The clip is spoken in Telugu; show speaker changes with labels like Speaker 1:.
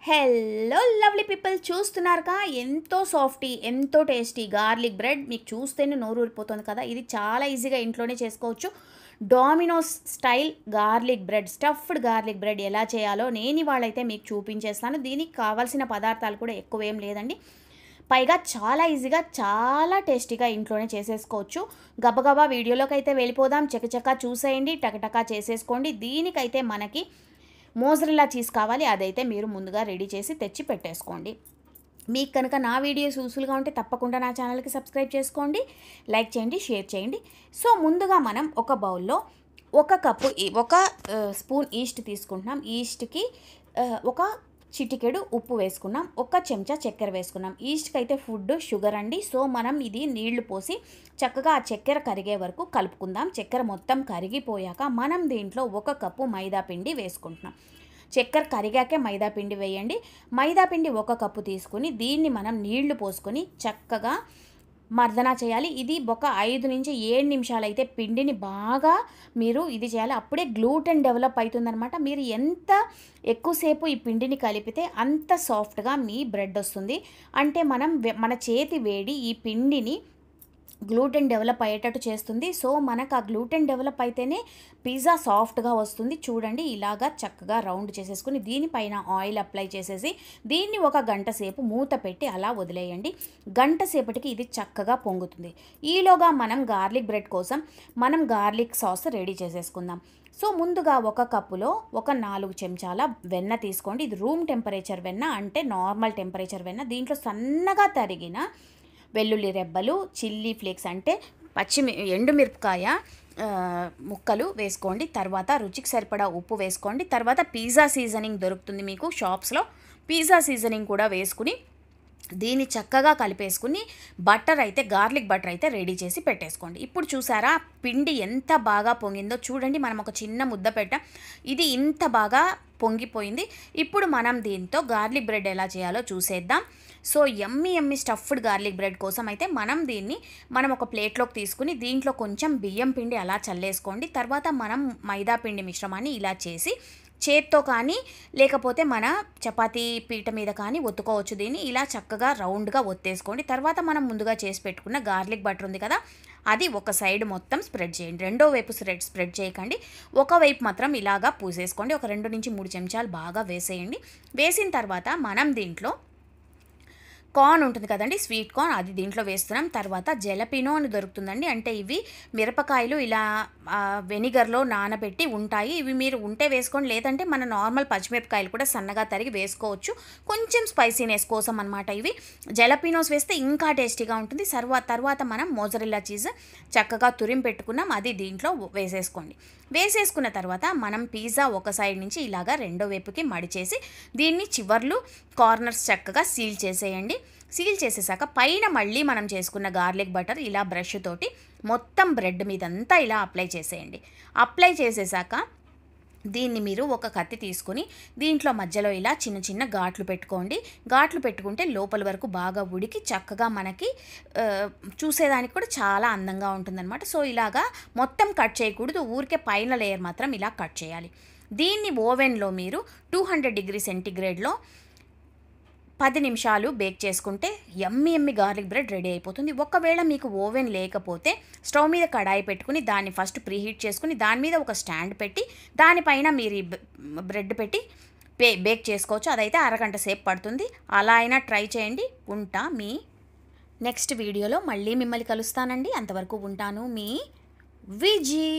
Speaker 1: హలో లవ్లీ పీపుల్, చూస్తున్నారుగా ఎంతో సాఫ్టీ ఎంతో టేస్టీ గార్లిక్ బ్రెడ్. మీకు చూస్తేనే నోరు ఊరిపోతుంది కదా. ఇది చాలా ఈజీగా ఇంట్లోనే చేసుకోవచ్చు. Dominoes style garlic bread, stuffed garlic bread ఎలా చేయాలో నేను ఇవాళైతే మీకు చూపించేస్తాను. దీనికి కావాల్సిన పదార్థాలు కూడా ఎక్కువ ఏం లేదండి. పైగా చాలా ఈజీగా చాలా టేస్టీగా ఇంట్లోనే చేసేసుకోవచ్చు. గబగబా వీడియోలోకి అయితే వెళ్ళిపోదాం. చకచకా చూసేయండి, టకటకా చేసేసుకోండి. దీనికైతే మనకి మోజరెల్లా చీజ్ కావాలి. అదైతే మీరు ముందుగా రెడీ చేసి తెచ్చి పెట్టేసుకోండి. మీకు కనుక నా వీడియోస్ యూస్ఫుల్గా ఉంటే తప్పకుండా నా ఛానల్కి సబ్స్క్రైబ్ చేసుకోండి, లైక్ చేయండి, షేర్ చేయండి. సో ముందుగా మనం ఒక బౌల్లో ఒక స్పూన్ ఈస్ట్ తీసుకుంటున్నాం. ఈస్ట్కి ఒక చిటికెడు ఉప్పు వేసుకున్నాం, ఒక చెంచా చక్కెర వేసుకున్నాం. ఈస్ట్కి అయితే ఫుడ్ షుగర్ అండి. సో మనం ఇది నీళ్లు పోసి చక్కగా ఆ చక్కెర కరిగే వరకు కలుపుకుందాం. చక్కెర మొత్తం కరిగిపోయాక మనం దీంట్లో 1 కప్పు మైదా పిండి వేసుకుంటున్నాం. చక్కెర కరిగాకే మైదా పిండి వేయండి. మైదా పిండి 1 కప్పు తీసుకుని దీన్ని మనం నీళ్లు పోసుకొని చక్కగా మర్దన చేయాలి. ఇది ఒక 5 నుంచి 7 నిమిషాలు అయితే పిండిని బాగా మీరు ఇది చేయాలి. అప్పుడే గ్లూటెన్ డెవలప్ అవుతుందన్నమాట. మీరు ఎంత ఎక్కువసేపు ఈ పిండిని కలిపితే అంత సాఫ్ట్గా మీ బ్రెడ్ వస్తుంది. అంటే మన చేతి వేడి ఈ పిండిని గ్లూటెన్ డెవలప్ అయ్యేటట్టు చేస్తుంది. సో మనకు ఆ గ్లూటెన్ డెవలప్ అయితేనే పిజ్జా సాఫ్ట్గా వస్తుంది. చూడండి, ఇలాగా చక్కగా రౌండ్ చేసేసుకుని దీనిపైన ఆయిల్ అప్లై చేసేసి దీన్ని 1 గంట సేపు మూత పెట్టి అలా వదిలేయండి. గంట సేపటికి ఇది చక్కగా పొంగుతుంది. ఈలోగా మనం గార్లిక్ బ్రెడ్ కోసం మనం గార్లిక్ సాస్ రెడీ చేసేసుకుందాం. సో ముందుగా 1 కప్పులో ఒక 4 చెంచాల వెన్న తీసుకోండి. ఇది రూమ్ టెంపరేచర్ వెన్న, అంటే నార్మల్ టెంపరేచర్ వెన్న. దీంట్లో సన్నగా తరిగిన వెల్లుల్లి రెబ్బలు, చిల్లీ ఫ్లేక్స్ అంటే ఎండుమిరపకాయ ముక్కలు వేసుకోండి. తర్వాత రుచికి సరిపడా ఉప్పు వేసుకోండి. తర్వాత పిజ్జా సీజనింగ్ దొరుకుతుంది మీకు షాప్స్లో. పిజ్జా సీజనింగ్ కూడా వేసుకుని దీన్ని చక్కగా కలిపేసుకుని గార్లిక్ బటర్ అయితే రెడీ చేసి పెట్టేసుకోండి. ఇప్పుడు చూసారా పిండి ఎంత బాగా పొంగిందో చూడండి. మనం ఒక చిన్న ముద్ద పెట్టాం, ఇది ఇంత బాగా పొంగిపోయింది. ఇప్పుడు మనం దీంతో గార్లిక్ బ్రెడ్ ఎలా చేయాలో చూసేద్దాం. So yummy stuffed garlic bread కోసం అయితే మనం ఒక ప్లేట్లోకి తీసుకుని దీంట్లో కొంచెం బియ్యం పిండి అలా చల్లేసుకోండి. తర్వాత మనం మైదా పిండి మిశ్రమాన్ని ఇలా చేసి చేత్తో కానీ లేకపోతే మన చపాతీ పీట మీద కానీ ఒత్తుకోవచ్చు. దీన్ని ఇలా చక్కగా రౌండ్గా ఒత్తేసుకోండి. తర్వాత మనం ముందుగా చేసి పెట్టుకున్న గార్లిక్ బటర్ ఉంది కదా, అది ఒక సైడ్ మొత్తం స్ప్రెడ్ చేయండి. రెండో వైపు స్ప్రెడ్ చేయకండి, ఒకవైపు మాత్రం ఇలాగా పూసేసుకోండి. ఒక 2 నుంచి 3 చెంచాలు బాగా వేసేయండి. వేసిన తర్వాత మనం దీంట్లో కార్న్ ఉంటుంది కదండి, స్వీట్ కార్న్, అది దీంట్లో వేస్తున్నాం. తర్వాత జెలపినో అని దొరుకుతుందండి. అంటే ఇవి మిరపకాయలు ఇలా వెనిగర్లో నానబెట్టి ఉంటాయి. ఇవి మీరు ఉంటే వేసుకోండి, లేదంటే మన నార్మల్ పచ్చిమిరపకాయలు కూడా సన్నగా తరిగి వేసుకోవచ్చు. కొంచెం స్పైసీనెస్ కోసం అనమాట. ఇవి జెలపినోస్ వేస్తే ఇంకా టేస్టీగా ఉంటుంది. తర్వాత మనం మోజరెల్లా చీజ్ చక్కగా తురిమి పెట్టుకున్నాం, అది దీంట్లో వేసేసుకోండి. వేసేసుకున్న తర్వాత మనం పిజ్జా ఒక సైడ్ నుంచి ఇలాగా రెండో వైపుకి మడిచేసి దీన్ని చివర్లు కార్నర్స్ చక్కగా సీల్ చేసేయండి. సీల్ చేసేసాక పైన మళ్ళీ మనం చేసుకున్న గార్లిక్ బటర్ ఇలా బ్రష్ తోటి మొత్తం బ్రెడ్ మీదంతా ఇలా అప్లై చేసేయండి. అప్లై చేసేసాక దీన్ని మీరు ఒక కత్తి తీసుకుని దీంట్లో మధ్యలో ఇలా చిన్న చిన్న ఘాట్లు పెట్టుకోండి. ఘాట్లు పెట్టుకుంటే లోపల వరకు బాగా ఉడికి చక్కగా మనకి చూసేదానికి కూడా చాలా అందంగా ఉంటుందన్నమాట. సో ఇలాగా మొత్తం కట్ చేయకూడదు, ఊరికే పైన లేయర్ మాత్రం ఇలా కట్ చేయాలి. దీన్ని ఓవెన్లో మీరు 200 డిగ్రీ సెంటీగ్రేడ్లో 10 నిమిషాలు బేక్ చేసుకుంటే యమ్మీ గార్లిక్ బ్రెడ్ రెడీ అయిపోతుంది. ఒకవేళ మీకు ఓవెన్ లేకపోతే స్టవ్ మీద కడాయి పెట్టుకుని దాన్ని ఫస్ట్ ప్రీహీట్ చేసుకుని దాని మీద ఒక స్టాండ్ పెట్టి దానిపైన మీరు బ్రెడ్ పెట్టి బేక్ చేసుకోవచ్చు. అదైతే అరగంట సేపు పడుతుంది. అలా అయినా ట్రై చేయండి. ఉంటా మీ నెక్స్ట్ వీడియోలో మళ్ళీ మిమ్మల్ని కలుస్తానండి. అంతవరకు ఉంటాను, మీ విజీ.